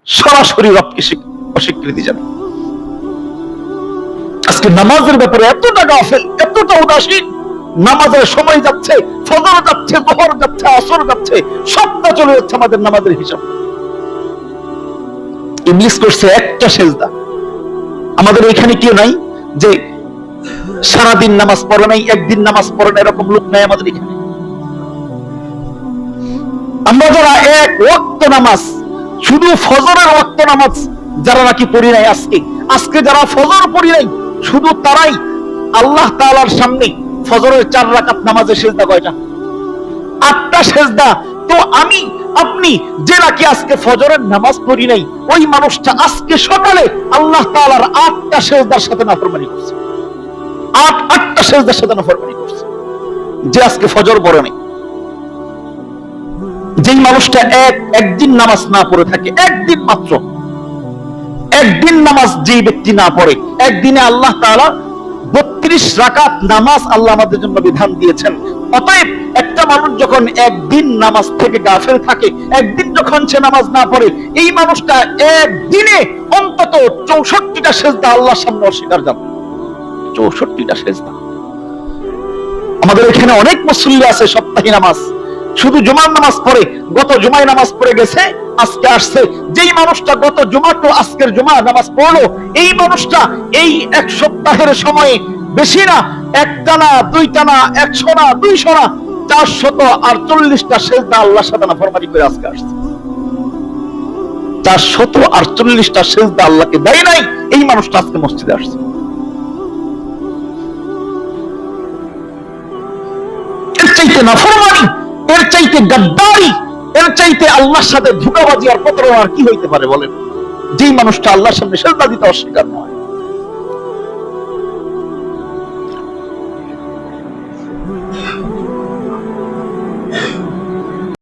সরাসরি রবকে অস্বীকৃতি জানে। আজকে নামাজের ব্যাপারে এতটা গাফেল, এতটা উদাসীন। নামাজের সময় যাচ্ছে, ফজর যাচ্ছে, যোহর যাচ্ছে, আসর যাচ্ছে, সবটা চলে যাচ্ছে আমাদের নামাজের হিসাব। ইবলিস করছে একটা সেজদা। আমাদের এখানে কেউ নাই যে সারাদিন নামাজ পড়ে নাই, একদিন নামাজ পড়ে না, এরকম লোক নাই আমাদের এখানে। আমরা যারা এক ওয়াক্ত নামাজ, শুধু ফজরের ওয়াক্ত নামাজ যারা নাকি পড়ি নাই, আজকে যারা ফজর পড়ি নাই, শুধু তারাই আল্লাহ তাআলার সামনে ফজরের 4 রাকাত নামাজের সেজদা কয়টা? 8টা সেজদা। তো আমি আপনি যে নাকি আজকে ফজরের নামাজ পড়ি নাই, ওই মানুষটা আজকে সকালে আল্লাহ তাআলার 8টা সেজদার সাথে নাফরমানি করছে। 8টা সেজদার সাথে নাফরমানি করছে যে আজকে ফজর পড়ে নাই। যেই মানুষটা একদিন নামাজ না পড়ে থাকে, একদিন মাত্র, একদিন নামাজ যেই ব্যক্তি না পড়ে, একদিনে আল্লাহ তাআলা 32 রাকাত নামাজ আল্লাহ আমাদের জন্য বিধান দিয়েছেন। অতএব একটা মানুষ যখন একদিন নামাজ থেকে গাফেল থাকে, একদিন যখন সে নামাজ না পড়ে, এই মানুষটা একদিনে অন্তত 64টা সেজদা আল্লাহর সামনে অস্বীকার যাবে। 64টা সেজদা। আমাদের এখানে অনেক মুসল্লি আছে সপ্তাহে নামাজ, শুধু জুমার নামাজ পড়ে, গত জুমায় নামাজ পড়ে গেছে, আজকে আসছে। যেই মানুষটা গত জুমা তো আজকের জুমা নামাজ পড়লো, এই মানুষটা এই এক সপ্তাহের সময়ে বেশি না, একটা না, দুইটা না, 100 না, 200 না, 448টা সেজদা আল্লাহর সাথে নাফরমানি করে আজকে আসছে। 448টা সেজদা আল্লাহকে দেয় নাই, এই মানুষটা আজকে মসজিদে আসছে। এর চাইতে নাফরমানি, এর চাইতে গাদ্দারি, এর চাইতে আল্লাহর সাথে ধোঁকাবাজি আর প্রতারণা আর কি হইতে পারে বলেন? যেই মানুষটা আল্লাহর সামনে সেজদা দিতে অস্বীকার নয়।